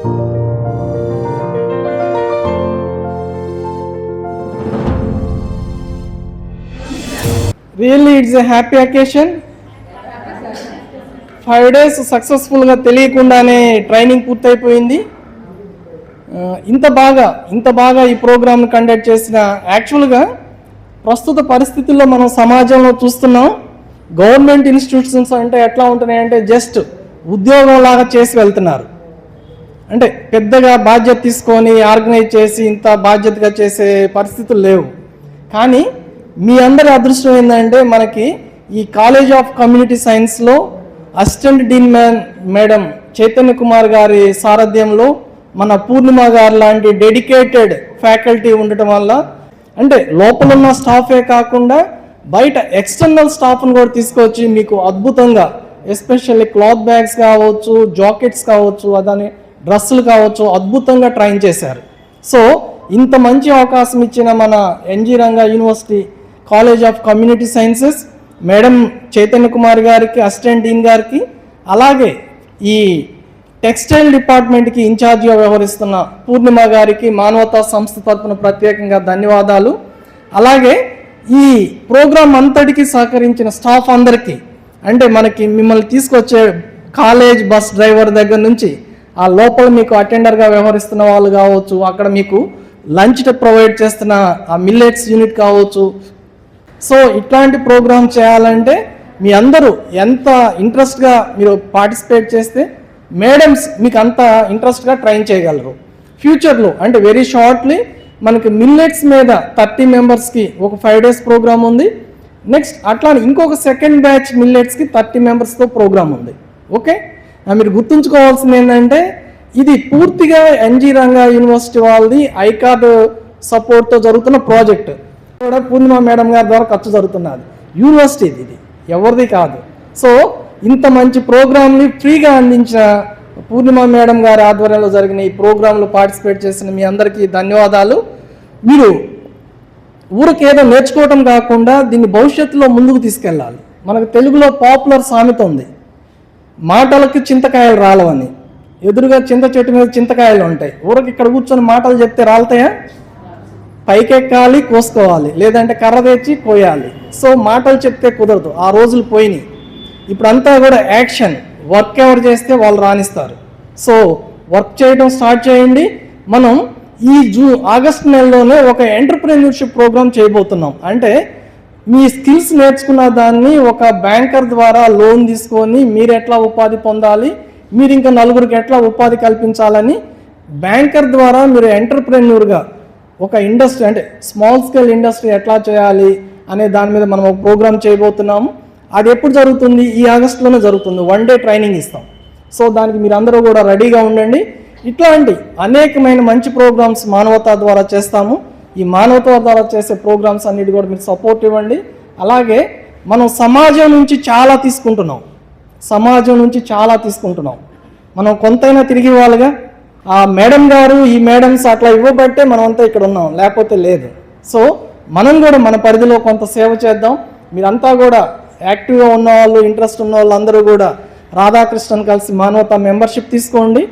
Really, it's a happy occasion. 5 days సక్సెస్ఫుల్గా తెలియకుండానే training పూర్తయిపోయింది. ఇంత బాగా ఈ ప్రోగ్రామ్ని కండక్ట్ చేసిన, యాక్చువల్గా ప్రస్తుత పరిస్థితుల్లో మనం సమాజంలో చూస్తున్నాం, గవర్నమెంట్ ఇన్స్టిట్యూషన్స్ అంటే ఎట్లా ఉంటున్నాయంటే జస్ట్ ఉద్యోగంలాగా చేసి వెళ్తున్నారు. అంటే పెద్దగా బాధ్యత తీసుకొని ఆర్గనైజ్ చేసి ఇంత బాధ్యతగా చేసే పరిస్థితులు లేవు. కానీ మీ అందరి అదృష్టం ఏంటంటే మనకి ఈ కాలేజ్ ఆఫ్ కమ్యూనిటీ సైన్స్లో అసిస్టెంట్ డీన్ మేడం చైతన్య కుమార్ గారి సారథ్యంలో మన పూర్ణిమ గారు లాంటి డెడికేటెడ్ ఫ్యాకల్టీ ఉండటం వల్ల, అంటే లోపల ఉన్న స్టాఫే కాకుండా బయట ఎక్స్టర్నల్ స్టాఫ్ను కూడా తీసుకొచ్చి మీకు అద్భుతంగా, ఎస్పెషల్లీ క్లాత్ బ్యాగ్స్ కావచ్చు, జాకెట్స్ కావచ్చు, అదని డ్రెస్సులు కావచ్చు, అద్భుతంగా ట్రైన్ చేశారు. సో ఇంత మంచి అవకాశం ఇచ్చిన మన NG Ranga university college of community sciences madam Chaitanya Kumar గారికి, అసిస్టెంట్ డీన్ గారికి, అలాగే ఈ టెక్స్టైల్ డిపార్ట్మెంట్కి ఇన్ఛార్జిగా వ్యవహరిస్తున్న పూర్ణిమ గారికి మానవతా సంస్థ తరఫున ప్రత్యేకంగా ధన్యవాదాలు. అలాగే ఈ ప్రోగ్రాం అంతటికి సహకరించిన స్టాఫ్ అందరికీ, అంటే మనకి మిమ్మల్ని తీసుకొచ్చే కాలేజ్ బస్ డ్రైవర్ దగ్గర నుంచి ఆ లోపల మీకు అటెండర్గా వ్యవహరిస్తున్న వాళ్ళు కావచ్చు, అక్కడ మీకు లంచ్ ప్రొవైడ్ చేస్తున్న ఆ మిల్లెట్స్ యూనిట్ కావచ్చు. సో ఇట్లాంటి ప్రోగ్రామ్ చేయాలంటే మీ అందరూ ఎంత ఇంట్రెస్ట్గా మీరు పార్టిసిపేట్ చేస్తే మేడమ్స్ మీకు అంత ఇంట్రెస్ట్గా ట్రైన్ చేయగలరు. ఫ్యూచర్లో అంటే వెరీ షార్ట్లీ మనకి మిల్లెట్స్ మీద 30 మెంబర్స్కి ఒక 5 days ప్రోగ్రామ్ ఉంది. నెక్స్ట్ అట్లానే ఇంకొక సెకండ్ బ్యాచ్ మిల్లెట్స్కి 30 మెంబర్స్తో ప్రోగ్రామ్ ఉంది. ఓకే, మీరు గుర్తుంచుకోవాల్సింది ఏంటంటే ఇది పూర్తిగా ఎన్జి రంగా యూనివర్సిటీ వాళ్ళది ఐకార్డ్ సపోర్ట్తో జరుగుతున్న ప్రాజెక్ట్ కూడా పూర్ణిమ మేడం గారి ద్వారా ఖర్చు జరుగుతున్నది. యూనివర్సిటీది, ఇది ఎవరిది కాదు. సో ఇంత మంచి ప్రోగ్రామ్ని ఫ్రీగా అందించిన పూర్ణిమ మేడం గారి ఆధ్వర్యంలో జరిగిన ఈ ప్రోగ్రాంలో పార్టిసిపేట్ చేసిన మీ అందరికీ ధన్యవాదాలు. మీరు ఊరికేదో నేర్చుకోవటం కాకుండా దీన్ని భవిష్యత్తులో ముందుకు తీసుకెళ్ళాలి. మనకు తెలుగులో పాపులర్ సామెత ఉంది, మాటలకి చింతకాయలు రాలవని. ఎదురుగా చింత చెట్టు మీద చింతకాయలు ఉంటాయి, ఊరికి ఇక్కడ కూర్చొని మాటలు చెప్తే రాలుతాయా? పైకెక్కాలి, కోసుకోవాలి, లేదంటే కర్ర తెచ్చి కోయాలి. సో మాటలు చెప్తే కుదరదు, ఆ రోజులు పోయినాయి. ఇప్పుడంతా కూడా యాక్షన్, వర్క్ ఎవరు చేస్తే వాళ్ళు రాణిస్తారు. సో వర్క్ చేయడం స్టార్ట్ చేయండి. మనం ఈ ఆగస్టు నెలలోనే ఒక ఎంటర్‌ప్రెన్యూర్‌షిప్ ప్రోగ్రామ్ చేయబోతున్నాం. అంటే మీ స్కిల్స్ నేర్చుకున్న దాన్ని ఒక బ్యాంకర్ ద్వారా లోన్ తీసుకొని మీరు ఎట్లా ఉపాధి పొందాలి, మీరు ఇంకా నలుగురికి ఎట్లా ఉపాధి కల్పించాలని బ్యాంకర్ ద్వారా మీరు ఎంటర్‌ప్రెన్యూర్గా ఒక ఇండస్ట్రీ, అంటే స్మాల్ స్కేల్ ఇండస్ట్రీ ఎట్లా చేయాలి అనే దాని మీద మనం ఒక ప్రోగ్రామ్ చేయబోతున్నాము. అది ఎప్పుడు జరుగుతుంది? ఈ ఆగస్టులోనే జరుగుతుంది. 1 day ట్రైనింగ్ ఇస్తాం. సో దానికి మీరు అందరూ కూడా రెడీగా ఉండండి. ఇట్లాంటి అనేకమైన మంచి ప్రోగ్రామ్స్ మానవతా ద్వారా చేస్తాము. ఈ మానవతా ద్వారా చేసే ప్రోగ్రామ్స్ అన్నిటి కూడా మీరు సపోర్ట్ ఇవ్వండి. అలాగే మనం సమాజం నుంచి చాలా తీసుకుంటున్నాం. మనం కొంతైనా తిరిగి ఇవ్వాలిగా. ఆ మేడం గారు, ఈ మేడమ్స్ అట్లా ఇవ్వబట్టే మనమంతా ఇక్కడ ఉన్నాం, లేకపోతే లేదు. సో మనం కూడా మన పరిధిలో కొంత సేవ చేద్దాం. మీరంతా కూడా యాక్టివ్గా ఉన్నవాళ్ళు, ఇంట్రెస్ట్ ఉన్న వాళ్ళు అందరూ కూడా రాధాకృష్ణన్ కలిసి మానవతా మెంబర్షిప్ తీసుకోండి.